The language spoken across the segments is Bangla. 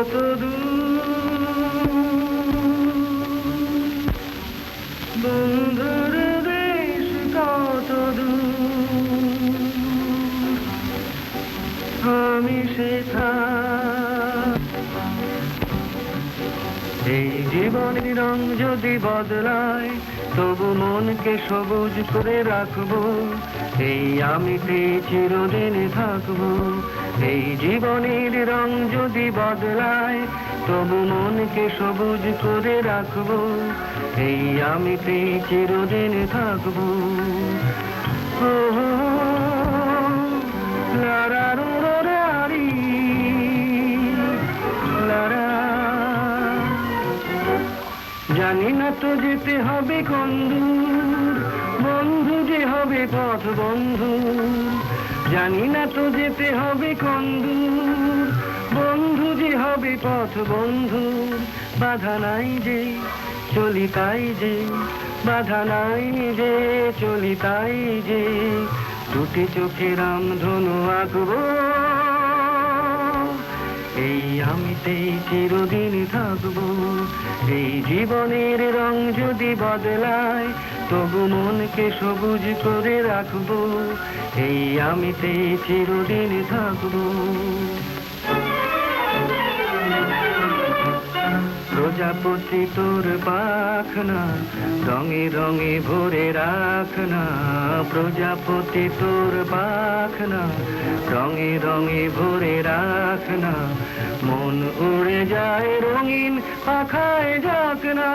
কত বন্ধুর দেশ কত আমি সেথা এই জীবনের রং যদি বদলায় তবু মনকে সবুজ করে রাখবো এই আমিতে চিরদিন থাকবো এই জীবনের রং যদি বদলায় তবু মনকে সবুজ করে রাখবো এই আমিতে চিরদিন থাকবো জানি না তো যেতে হবে কোন দূর বন্ধু যে হবে পথ বন্ধু জানি না তো যেতে হবে কোন দূর বন্ধু যে হবে পথ বন্ধু বাধা নাই যে চলি তাই যে বাধা নাই যে চলি তাই যে দুটি চোখে রামধনু আঁকবো এই আমিতেই চিরদিন থাকবো এই জীবনের রং যদি বদলায় তবু মনকে সবুজ করে রাখবো এই আমিতেই চিরদিন থাকবো প্রজাপতি তোর পাখনা রঙে রঙে ভরে রাখনা প্রজাপতি তোর পাখনা রঙে রঙে ভরে রাখনা মন উড়ে যায় রঙিন পাখায় যাক না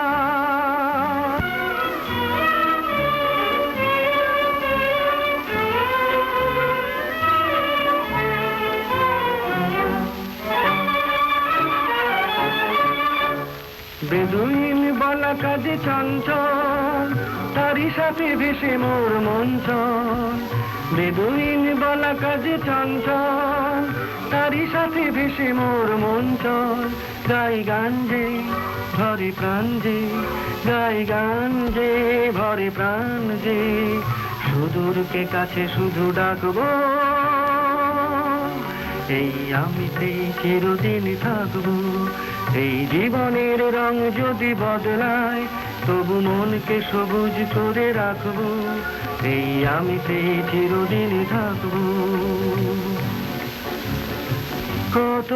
বেদুইন বলা কাজে চঞ্চল তারই সাথে ভেসে মোর মন চল বেদুইন বলা কাজে চঞ্চল তারই সাথে ভেসে মোর মন চল গাই গান যে ভরে প্রাণ যে গাই গান যে ভরে প্রাণ যে সুদূরকে কাছে শুধু ডাকবো এই আমিতে চিরদিন থাকবো এই জীবনের রং যদি বদলায় তবু মনকে সবুজ করে রাখবো এই আমিতে চিরদিন থাকবো কত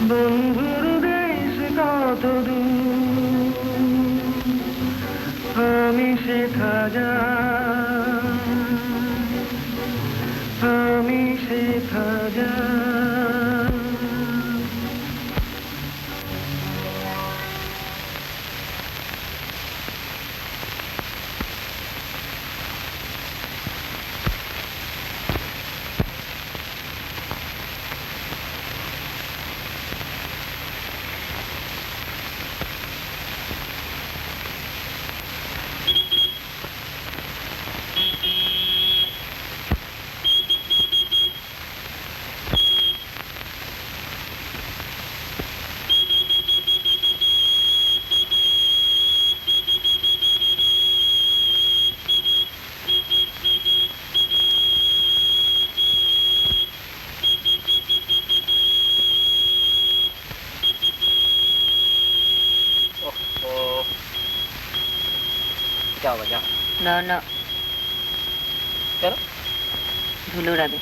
বন্ধুর দেশ কত আমি শেখা যায় আমি শেখা যায় क्या होगा क्या ना ना चलो धूल उड़ाबे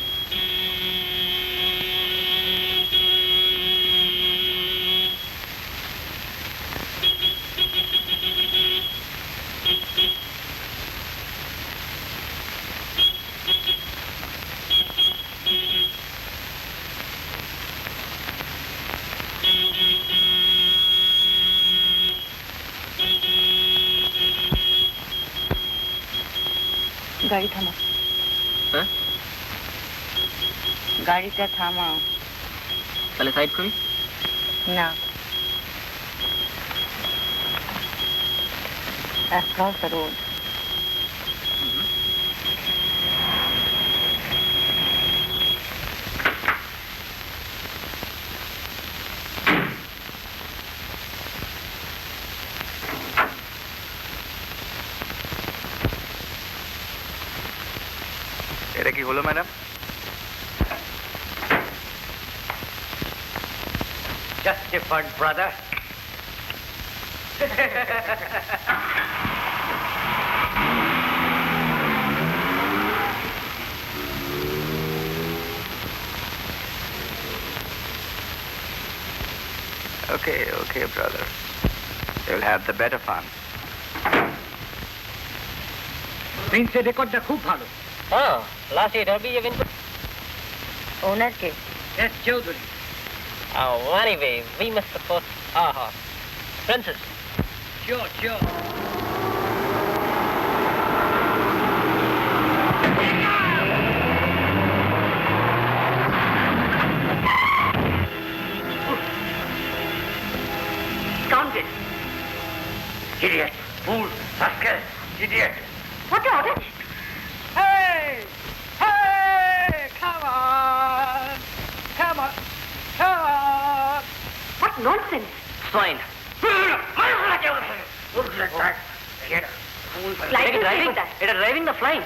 गाड़ी থামাও হ্যাঁ গাড়িটা থামাও তাহলে সাইড করি না across the road এটা কি হলো madam? Justified, brother. Okay, brother. You'll have the better fun. প্রিন্সের রেকর্ডটা খুব ভালো। হ্যাঁ, লাস্ট এই derby event owner K? S Chowdhury. Oh, anyway, we must support our horse. Princess. Sure. Scoundrel! Idiot! Fool! Rascal! Idiot! What order? Hey! Come on! What nonsense! Fine. Flying to driving? that. It is driving the flying.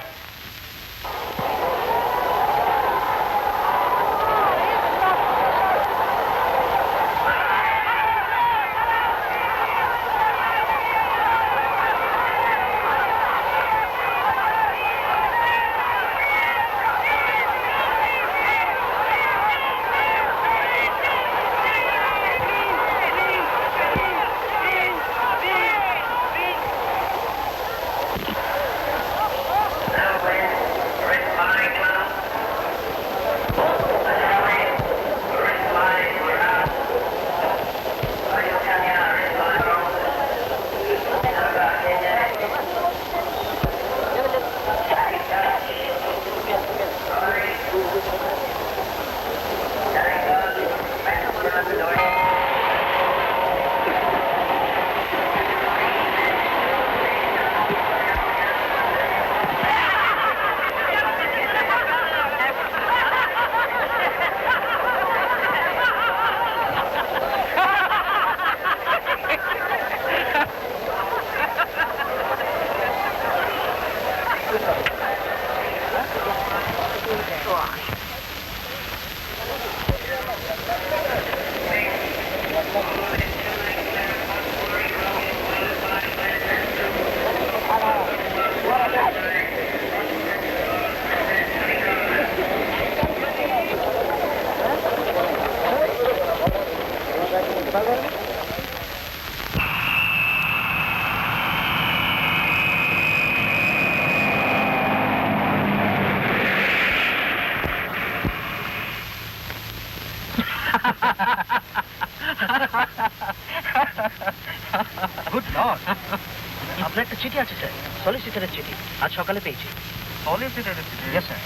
Good Lord! আপনার একটা চিঠি আছে স্যার, সলিসিটারের চিঠি, আজ সকালে পেয়েছি। Solicitor, Yes, sir.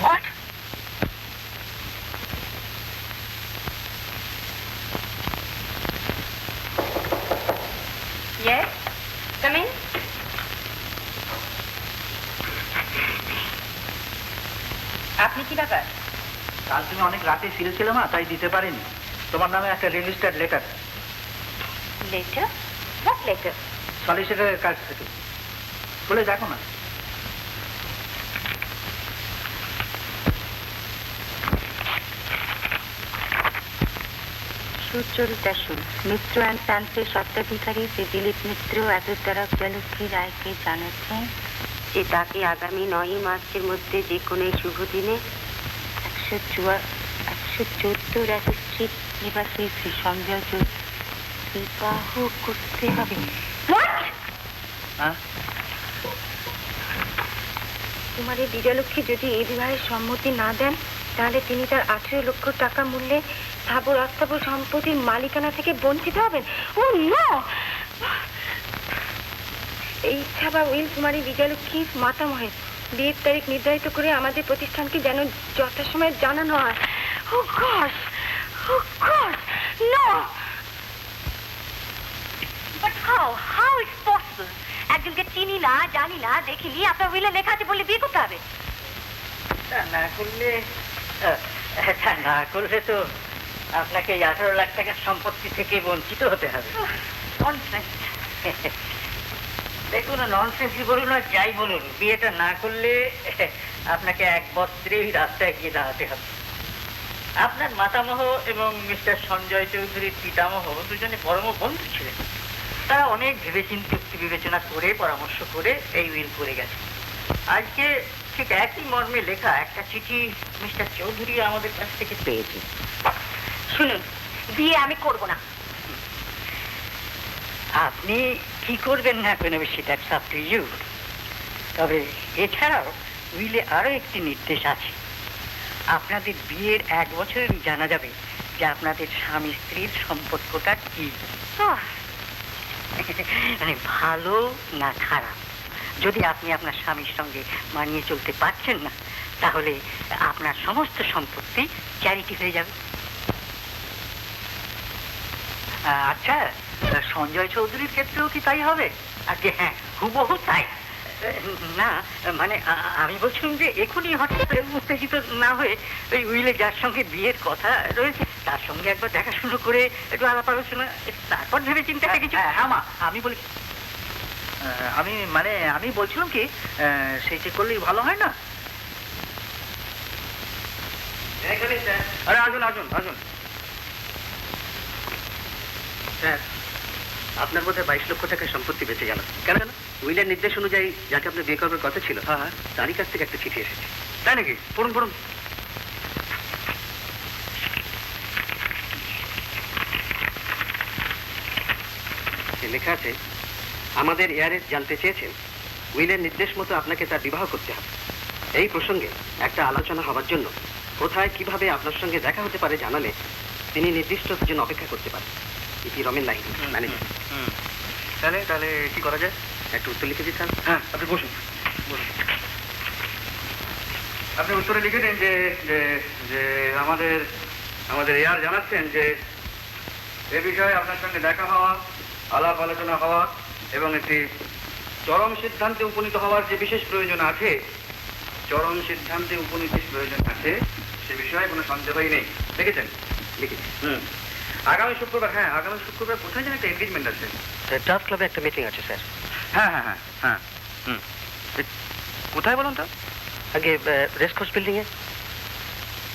What? Yes? Come in. আপনি কি ব্যাপার? কাল তুমি অনেক রাতে ফিরেছিলে মা, তাই দিতে পারিনি। তোমার নামে একটা registered letter, letter? What letter? সলিসিটারের কাছ থেকে। বলে দেখো না। সুচরিতা সুর মিত্র অ্যান্ড সান্সের স্বত্বাধিকারী শ্রী দিলীপ মিত্র এতদ্বারা জলক্ষী রায়কে জানাচ্ছেন যে তাকে আগামী 9 মার্চের মধ্যে যে কোনো শুভ দিনে 114 রাজু স্ট্রিট নিবাসী শ্রী সঞ্জয় বিবাহ করতে হবে। হ্যাঁ, কুমারী বিজয়লক্ষ্মী যদি এই বিবাহের সম্মতি না দেন তাহলে তিনি তার 18 লক্ষ টাকা মূল্যে স্থাবর অস্থাবর সম্পত্তির মালিকানা থেকে বঞ্চিত হবেন। ও নো! এই ইচ্ছা বা উইল কুমারী বিজয়লক্ষ্মীর মাতামহের বিয়ের তারিখ নির্ধারিত করে আমাদের প্রতিষ্ঠানকে যেন যথাসময়ে জানানো হয়। Oh God! Oh God! No! But how it's possible? একজনকে চিনি না, জানি না, দেখিনি, আপনার উইলে লেখা আছে বলে বিয়ে করতে হবে? তা না করলে তো আপনাকে 18 লাখ টাকার সম্পত্তি থেকে বঞ্চিত হতে হবে। দেখুন ননসেন্সই বলুন আর যাই বলুন, বিয়েটা না করলে আপনাকে এক বস্ত্রেই রাস্তায় গিয়ে দাঁড়াতে হবে। আপনার মাতামহ এবং মিস্টার সঞ্জয় চৌধুরীর পিতামহ দুজনে পরম বন্ধু ছিলেন। তারা অনেক ভেবেচিন্তে যুক্তি বিবেচনা করে পরামর্শ করে এই উইল করে গেছে। আজকে ঠিক একই মর্মে লেখা একটা চিঠি মিস্টার চৌধুরী আমাদের কাছ থেকে পেয়েছে। শুনুন, বিয়ে আমি করব না। আপনি কি করবেন না করবেন সেটা আপ টু ইউ। তবে এছাড়াও উইলে আরো একটি নির্দেশ আছে। আপনাদের বিয়ের 1 বছরে জানা যাবে যে আপনাদের স্বামী স্ত্রীর সম্পর্কটা কি, মানে ভালো না খারাপ। যদি আপনি আপনার স্বামীর সঙ্গে মানিয়ে চলতে পারছেন না, তাহলে আপনার সমস্ত সম্পত্তি চ্যারিটি হয়ে যাবে। আচ্ছা, সঞ্জয় চৌধুরীর ক্ষেত্রেও কি তাই হবে? আজকে হ্যাঁ, হুবহু তাই। না মানে আমি বলছিলাম যে এখনই হঠাৎ উত্তেজিত না হয়ে ওই উইলে যার সঙ্গে বিয়ের কথা রয়েছে তার সঙ্গে একবার দেখাশুনো করে একটু আলাপ আলোচনা, তারপর ভেবে চিন্তা কিছু। হ্যাঁ মা, আমি বলি আমি বলছিলাম কি সেই যে করলেই ভালো হয় না? আরে আসুন আসুন আসুন স্যার, আপনার বোধহয় 22 লক্ষ টাকার সম্পত্তি বেঁচে গেল। কেন কেন? উইলের নির্দেশ অনুযায়ী যাকে আপনি বিয়ে করবার কথা ছিল, হ্যাঁ তারই কাছ থেকে একটা চিঠি এসেছে। তাই নাকি? পড়ুন পড়ুন। লেখা আছে, আমাদের এয়ারেস জানতে চেয়েছেন উইলের নির্দেশ মতো আপনাকে তার বিবাহ করতে হবে। এই প্রসঙ্গে একটা আলোচনা হবার জন্য কোথায় কিভাবে আপনার সঙ্গে দেখা হতে পারে জানালে তিনি নির্দিষ্ট জন্য অপেক্ষা করতে পারেন। ইতি রমেন লাইন ম্যানেজার। তাহলে কি করা যায়? একটু উত্তর লিখে দিচ্ছেন? হ্যাঁ, আপনি বসুন বসুন। আপনি উত্তরে লিখে দিন যে যে যে আমাদের এয়ার জানাচ্ছেন যে এ বিষয়ে আপনার সঙ্গে দেখা হওয়া, আলাপ আলোচনা হওয়া এবং একটি চরম সিদ্ধান্তে উপনীত হওয়ার যে বিশেষ প্রয়োজন আছে, চরম সিদ্ধান্তে উপনীতির প্রয়োজন আছে, সে বিষয়ে কোনো সন্দেহই নেই। দেখেছেন? লিখেছি। আগামী শুক্রবার, হ্যাঁ আগামী শুক্রবার কোথায় যেন একটা এনগেজমেন্ট আছে? টার্ফ ক্লাবে একটা মিটিং আছে স্যার। হ্যাঁ হ্যাঁ হ্যাঁ হ্যাঁ কোথায় বলুন তো? আগে রেসকোর্স বিল্ডিংয়ে।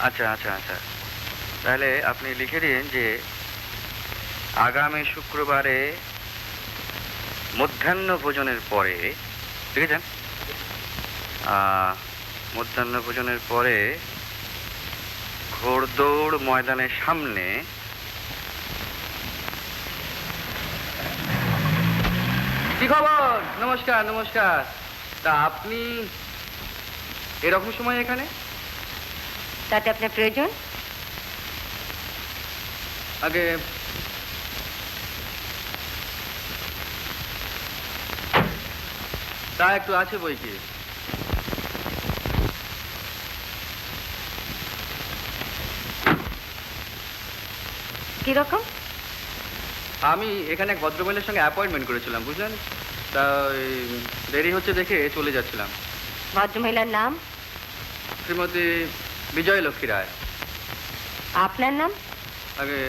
আচ্ছা আচ্ছা আচ্ছা, তাহলে আপনি লিখে দিন যে আগামী শুক্রবারে মধ্যাহ্ন ভোজনের পরে, লিখেছেন? মধ্যাহ্ন ভোজনের পরে ঘোড়দৌড় ময়দানের সামনে কি খবর? নমস্কার নমস্কার। তা আপনি এরকম সময় এখানে? তাতে আপনার প্রয়োজন? আগে তা একটু আছে বই কি। কিরকম? আমি এখানে এক ভদ্রমহিলার সঙ্গে অ্যাপয়েন্টমেন্ট করেছিলাম, বুঝলেন? তা ওই দেরি হচ্ছে দেখে চলে যাচ্ছিলাম। ভদ্রমহিলার নাম? শ্রীমতী বিজয় লক্ষ্মী রায়। আপনার নাম? আগে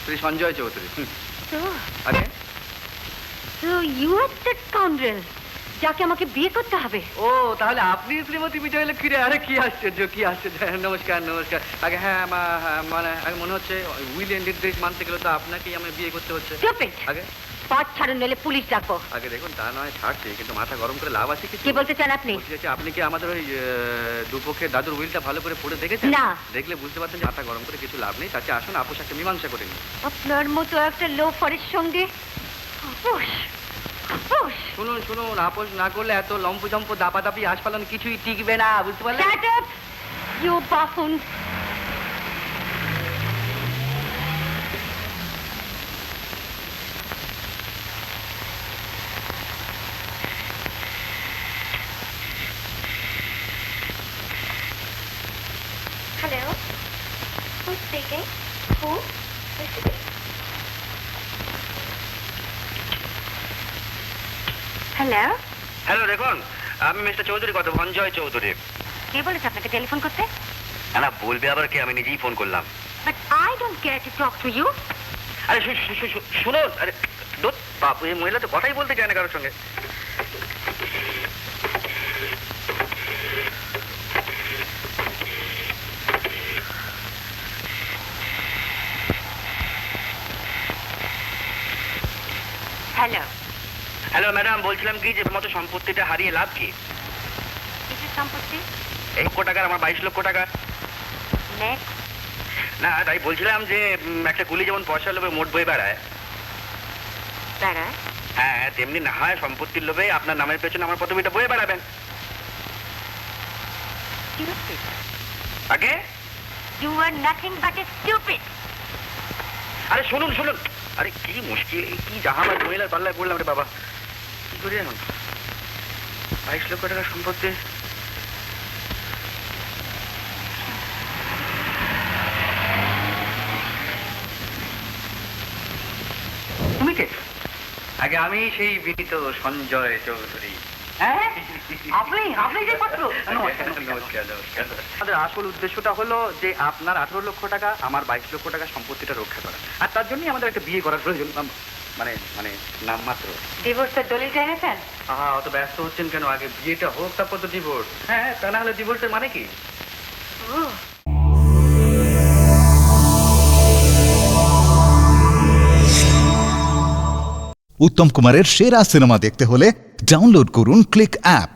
শ্রী সঞ্জয় চৌধুরী। তো আগে ইউ আর দ্যাট স্কাউন্ড্রেল যাকে আমাকে বিয়ে করতে হবে। ও, তাহলে আপনি শ্রীমতী বিজয় লক্ষ্মী রায়। আরে কি আশ্চর্য, কি আশ্চর্য। নমস্কার নমস্কার। আগে হ্যাঁ মানে আগে মনে হচ্ছে উইলের নির্দেশ মানতে গেলে তো আপনাকেই আমি বিয়ে করতে হচ্ছে। আগে পথ ছাড়ুন, নইলে পুলিশ ডাকবো। আগে দেখুন, তা নয় ছাড়ছি, কিন্তু মাথা গরম করে লাভ আছে কি বলতে চান আপনি? আপনি কি আমাদের ওই দুপক্ষের দাদুর উইলটা ভালো করে পড়ে দেখেছেন? না। দেখলে বুঝতে পারছেন যে মাথা গরম করে কিছু লাভ নেই। তাতে আসুন আপোষ একটা মীমাংসা করে নিন। আপনার মতো একটা লোফারের সঙ্গে আপোষ? আপোষ? শুনুন শুনুন, আপোষ না করলে এত লম্পজম্প দাপাদাপি হাসপাতাল কিছুই টিকবে না, বুঝতে পারলেন? Shut up, you buffoon! Hello? Who's speaking? Who? Hello? Hello, দেখুন আমি মিস্টার চৌধুরী, কত সঞ্জয় চৌধুরী। কে বলেছে আপনাকে টেলিফোন করতে? না, বলবে আবার কে? আমি নিজেই ফোন করলাম। But I don't care to talk to you. আরে শুনুন, আরে বাপু, এই মহিলা তো কথাই বলতে চায় না কারোর সঙ্গে। হ্যালো, হ্যালো ম্যাডাম, বলছিলাম কি যে মতো সম্পত্তিটা হারিয়ে লাভ কি? কিসের সম্পত্তি? 1 লক্ষ টাকার, আমার 22 লক্ষ টাকা। নেক্সট। না, তাই বলছিলাম যে একটা গুলি যেমন পয়সার লোভে মোট বয়ে বেড়ায়, দাঁড়ায়। হ্যাঁ তেমনি না হয় সম্পত্তির লোভে আপনার নামের পেছনে আমার পদবিটা বয়ে বেড়াবেন। Stupid. আগে You are nothing but a stupid. আরে শুনুন শুনুন, আরে কি মুশকিল, এই কি জাহাবার মহিলার পাল্লায় পড়লাম রে বাবা। কি করি এখন? 22 লক্ষ টাকা সম্পত্তি। তুমি কে? আগে আমি সেই বিনীত সঞ্জয় চৌধুরী। আপনি যে পাত্র? নমস্কার নমস্কার। আমাদের আসল উদ্দেশ্যটা হলো যে আপনার 18 লক্ষ টাকা, আমার 22 লক্ষ টাকা সম্পত্তিটা রক্ষা করা, আর তার জন্যই আমাদের একটা বিয়ে করার প্রয়োজন। মানে মানে নামমাত্র। ডিভোর্সের দলিলটা এনেছেন? অত ব্যস্ত হচ্ছেন কেন? আগে বিয়েটা হোক, তারপর তো ডিভোর্স। হ্যাঁ, তা না হলে ডিভোর্সের মানে কি? উত্তম কুমারের সেরা সিনেমা দেখতে হলে ডাউনলোড করুন ক্লিক অ্যাপ।